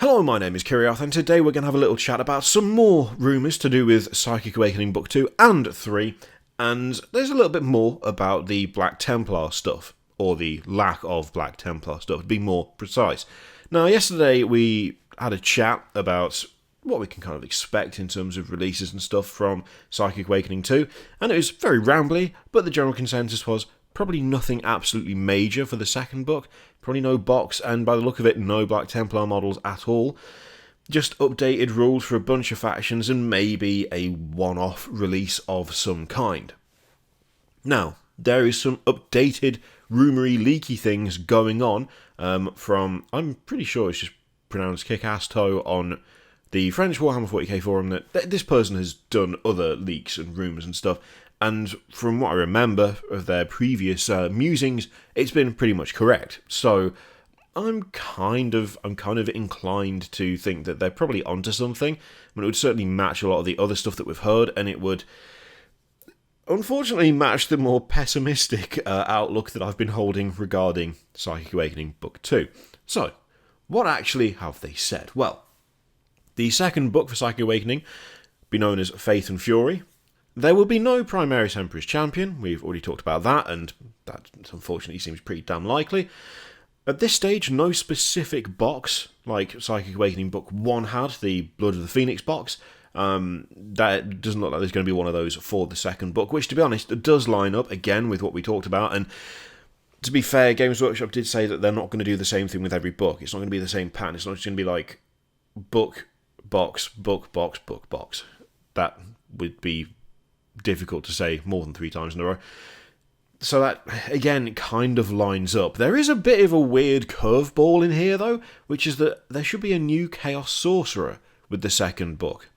Hello, my name is Kiriath, and today we're going to have a little chat about some more rumours to do with Psychic Awakening Book 2 and 3, and there's a little bit more about the Black Templar stuff, or the lack of Black Templar stuff, to be more precise. Now, yesterday we had a chat about what we can kind of expect in terms of releases and stuff from Psychic Awakening 2, and it was very rambly, but the general consensus was probably nothing absolutely major for the second book, probably no box, and by the look of it, no Black Templar models at all. Just updated rules for a bunch of factions and maybe a one-off release of some kind. Now, there is some updated, rumoury, leaky things going on from, I'm pretty sure it's just pronounced Kick-Ass Toe on the French Warhammer 40k forum, that this person has done other leaks and rumours and stuff, and from what I remember of their previous musings, it's been pretty much correct. So I'm kind of inclined to think that they're probably onto something. I mean, it would certainly match a lot of the other stuff that we've heard, and it would unfortunately match the more pessimistic outlook that I've been holding regarding Psychic Awakening Book 2. So, what actually have they said? Well, the second book for Psychic Awakening be known as Faith and Fury. There will be no Primaris Emperor's Champion. We've already talked about that, and that unfortunately seems pretty damn likely. At this stage, no specific box, like Psychic Awakening Book 1 had, the Blood of the Phoenix box. That doesn't look like there's going to be one of those for the second book, which, to be honest, does line up, again, with what we talked about. And to be fair, Games Workshop did say that they're not going to do the same thing with every book. It's not going to be the same pattern. It's not just going to be like book, box, book, box, book, box. That would be difficult to say more than 3 times in a row. So that, again, kind of lines up. There is a bit of a weird curveball in here, though, which is that there should be a new Chaos Sorcerer with the second book.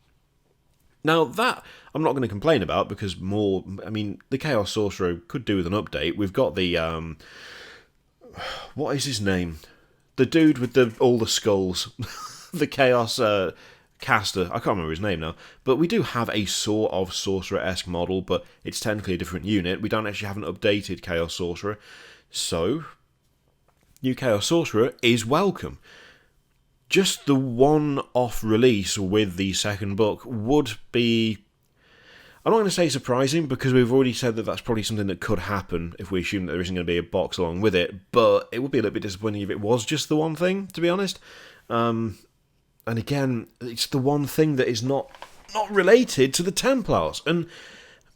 Now, that I'm not going to complain about, because the Chaos Sorcerer could do with an update. We've got the, what is his name? The dude with all the skulls. The Chaos Caster, I can't remember his name now, but we do have a sort of Sorcerer-esque model, but it's technically a different unit. We don't actually have an updated Chaos Sorcerer, so new Chaos Sorcerer is welcome. Just the one-off release with the second book would be, I'm not going to say surprising, because we've already said that that's probably something that could happen if we assume that there isn't going to be a box along with it, but it would be a little bit disappointing if it was just the one thing, to be honest. And again, it's the one thing that is not related to the Templars. And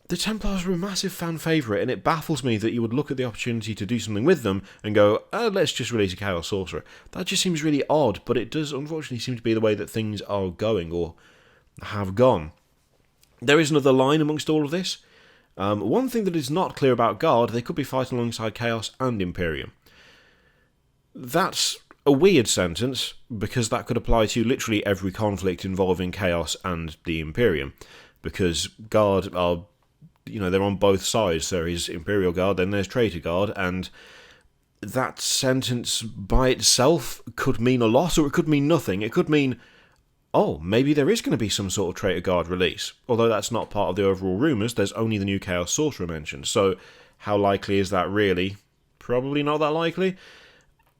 the Templars are a massive fan favourite, and it baffles me that you would look at the opportunity to do something with them and go, let's just release a Chaos Sorcerer. That just seems really odd, but it does unfortunately seem to be the way that things are going, or have gone. There is another line amongst all of this. One thing that is not clear about Guard, they could be fighting alongside Chaos and Imperium. That's a weird sentence, because that could apply to literally every conflict involving Chaos and the Imperium, because Guard are, they're on both sides. There is Imperial Guard, then there's Traitor Guard, and that sentence by itself could mean a lot, or it could mean nothing. It could mean, maybe there is going to be some sort of Traitor Guard release, although that's not part of the overall rumours. There's only the new Chaos Sorcerer mentioned, so how likely is that really? Probably not that likely.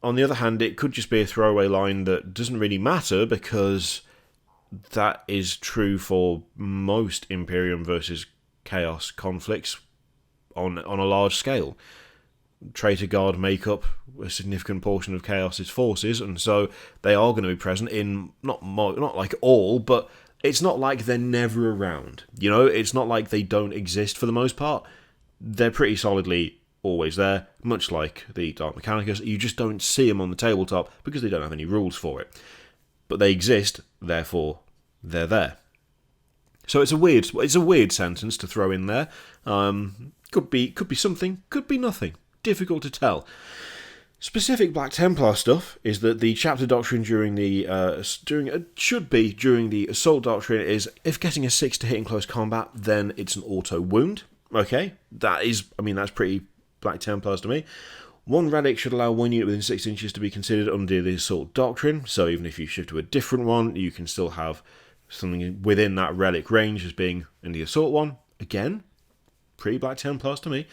On the other hand, it could just be a throwaway line that doesn't really matter, because that is true for most Imperium versus Chaos conflicts on a large scale. Traitor Guard make up a significant portion of Chaos's forces, and so they are going to be present in, not like all, but it's not like they're never around. It's not like they don't exist for the most part. They're pretty solidly always there, much like the Dark Mechanicus. You just don't see them on the tabletop because they don't have any rules for it. But they exist, therefore they're there. So it's a weird sentence to throw in there. Could be something, could be nothing. Difficult to tell. Specific Black Templar stuff is that the chapter doctrine during the Assault Doctrine is, if getting a 6 to hit in close combat, then it's an auto wound. Okay, that's pretty Black Templars to me. One relic should allow one unit within 6 inches to be considered under the Assault Doctrine, so even if you shift to a different one, you can still have something within that relic range as being in the Assault one. Again, pretty Black Templars to me.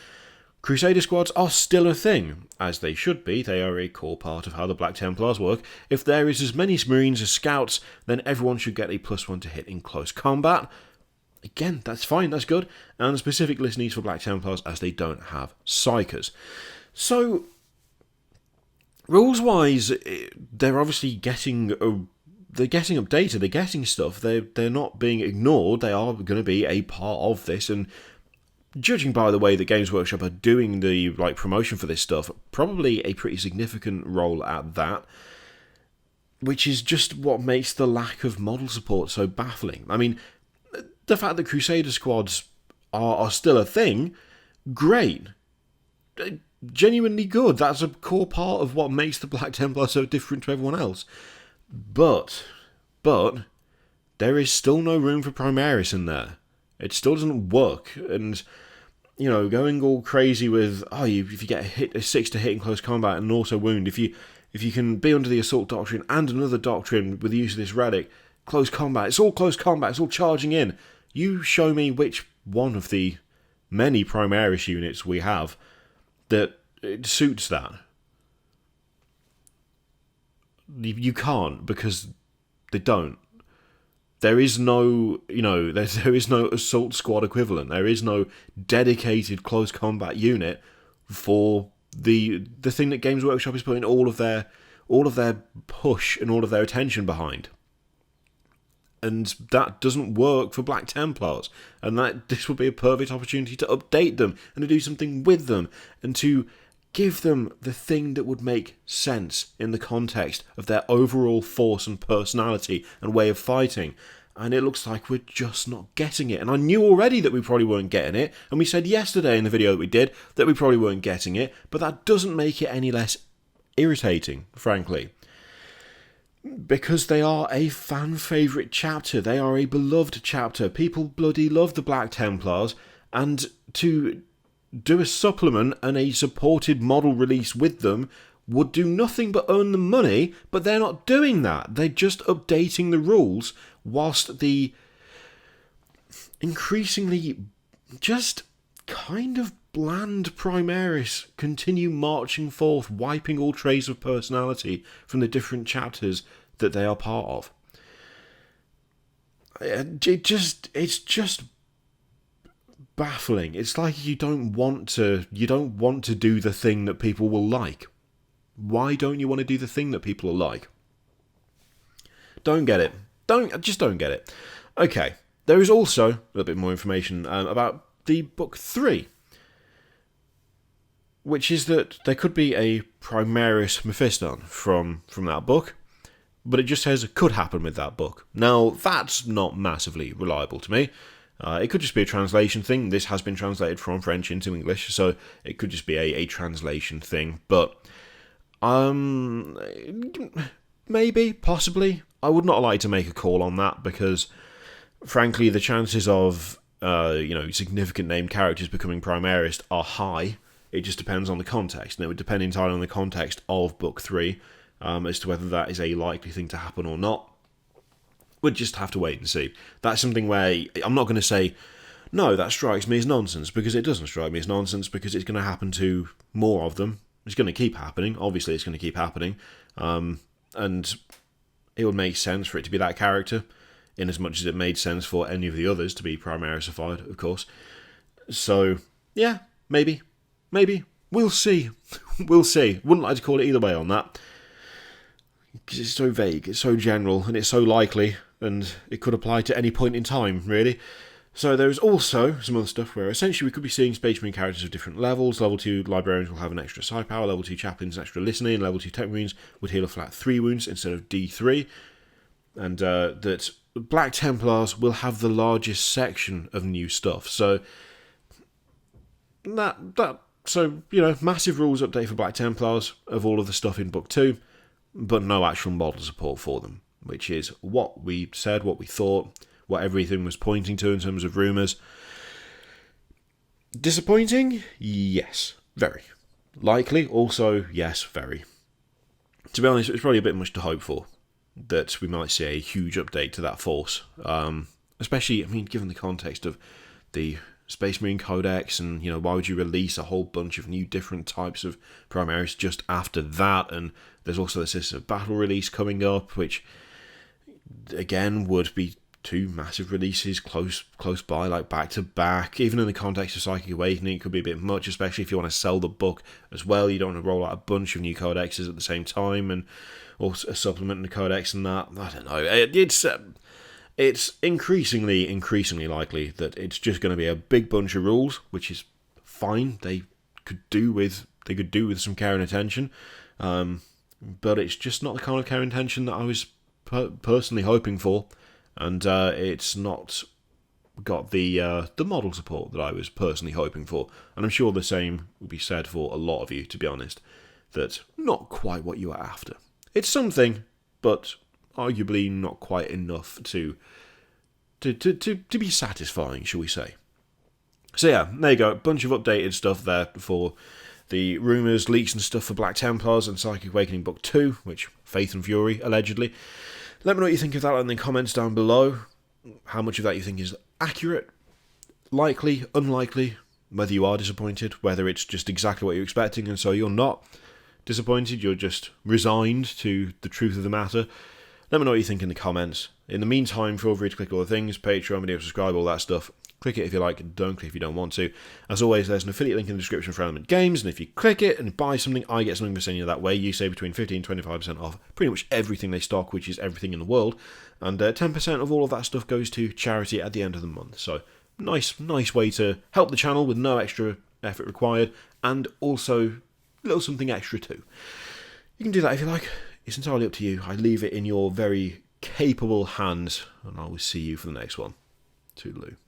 Crusader squads are still a thing, as they should be. They are a core part of how the Black Templars work. If there is as many Marines as Scouts, then everyone should get a +1 to hit in close combat. Again, that's fine, that's good. And specific list needs for Black Templars, as they don't have Psychers. So, rules-wise, they're obviously they're getting updated, they're getting stuff, they're not being ignored, they are going to be a part of this, and judging by the way that Games Workshop are doing the promotion for this stuff, probably a pretty significant role at that, which is just what makes the lack of model support so baffling. I mean, the fact that Crusader squads are still a thing, great. Genuinely good. That's a core part of what makes the Black Templar so different to everyone else. But there is still no room for Primaris in there. It still doesn't work. And, going all crazy with, if you get a 6 to hit in close combat and also wound, if you can be under the Assault Doctrine and another Doctrine with the use of this relic, close combat, it's all close combat, it's all charging in. You show me which one of the many Primaris units we have that it suits that. You can't, because they don't. There is no, there is no assault squad equivalent. There is no dedicated close combat unit for the thing that Games Workshop is putting all of their push and all of their attention behind. And that doesn't work for Black Templars. And this would be a perfect opportunity to update them and to do something with them and to give them the thing that would make sense in the context of their overall force and personality and way of fighting. And it looks like we're just not getting it. And I knew already that we probably weren't getting it. And we said yesterday in the video that we did that we probably weren't getting it. But that doesn't make it any less irritating, frankly. Because they are a fan favourite chapter. They are a beloved chapter. People bloody love the Black Templars. And to do a supplement and a supported model release with them would do nothing but earn them money, but they're not doing that. They're just updating the rules whilst the increasingly just kind of bland Primaris continue marching forth, wiping all trace of personality from the different chapters that they are part of. It's just baffling. It's like you don't want to do the thing that people will like. Why don't you want to do the thing that people will like? Don't get it. Just don't get it. Okay, there is also a little bit more information about the book 3, which is that there could be a Primaris Mephiston from that book, but it just says it could happen with that book. Now, that's not massively reliable to me. It could just be a translation thing. This has been translated from French into English, so it could just be a translation thing. But maybe, possibly. I would not like to make a call on that because, frankly, the chances of significant named characters becoming Primarist are high. It just depends on the context, and it would depend entirely on the context of Book 3 as to whether that is a likely thing to happen or not. We'd just have to wait and see. That's something where I'm not going to say, no, that strikes me as nonsense, because it doesn't strike me as nonsense, because it's going to happen to more of them. It's going to keep happening. Obviously, it's going to keep happening. And it would make sense for it to be that character, in as much as it made sense for any of the others to be Primarisified, of course. So, yeah, maybe. We'll see. We'll see. Wouldn't like to call it either way on that. Because it's so vague, it's so general, and it's so likely, and it could apply to any point in time, really. So there's also some other stuff where essentially we could be seeing Space Marine characters of different levels. Level 2 Librarians will have an extra side power, Level 2 Chaplains extra listening, Level 2 Tech Marines would heal a flat 3 wounds instead of D3, and that Black Templars will have the largest section of new stuff. So, massive rules update for Black Templars of all of the stuff in Book 2, but no actual model support for them, which is what we said, what we thought, what everything was pointing to in terms of rumours. Disappointing? Yes, very. Likely? Also, yes, very. To be honest, it's probably a bit much to hope for, that we might see a huge update to that force. Especially, given the context of the Space Marine Codex, and why would you release a whole bunch of new different types of Primaris just after that? And there's also the System of Battle release coming up, which again would be two massive releases close by, like back to back. Even in the context of Psychic Awakening, it could be a bit much, especially if you want to sell the book as well. You don't want to roll out a bunch of new codexes at the same time, and also a supplement in the codex and that. I don't know. It's increasingly likely that it's just going to be a big bunch of rules, which is fine. They could do with some care and attention, but it's just not the kind of care and attention that I was personally hoping for, and it's not got the model support that I was personally hoping for. And I'm sure the same would be said for a lot of you, to be honest. That not quite what you are after. It's something, but arguably not quite enough to be satisfying, shall we say. So yeah, there you go, a bunch of updated stuff there for the rumours, leaks and stuff for Black Templars and Psychic Awakening Book 2, which Faith and Fury, allegedly. Let me know what you think of that in the comments down below. How much of that you think is accurate, likely, unlikely, whether you are disappointed, whether it's just exactly what you're expecting and so you're not disappointed, you're just resigned to the truth of the matter. Let me know what you think in the comments. In the meantime, feel free to click all the things, Patreon, video, subscribe, all that stuff. Click it if you like, don't click if you don't want to. As always, there's an affiliate link in the description for Element Games, and if you click it and buy something, I get something for sending you that way. You save between 15 and 25% off pretty much everything they stock, which is everything in the world, and 10% of all of that stuff goes to charity at the end of the month. So, nice way to help the channel with no extra effort required, and also a little something extra too. You can do that if you like. It's entirely up to you. I leave it in your very capable hands, and I will see you for the next one. Toodaloo.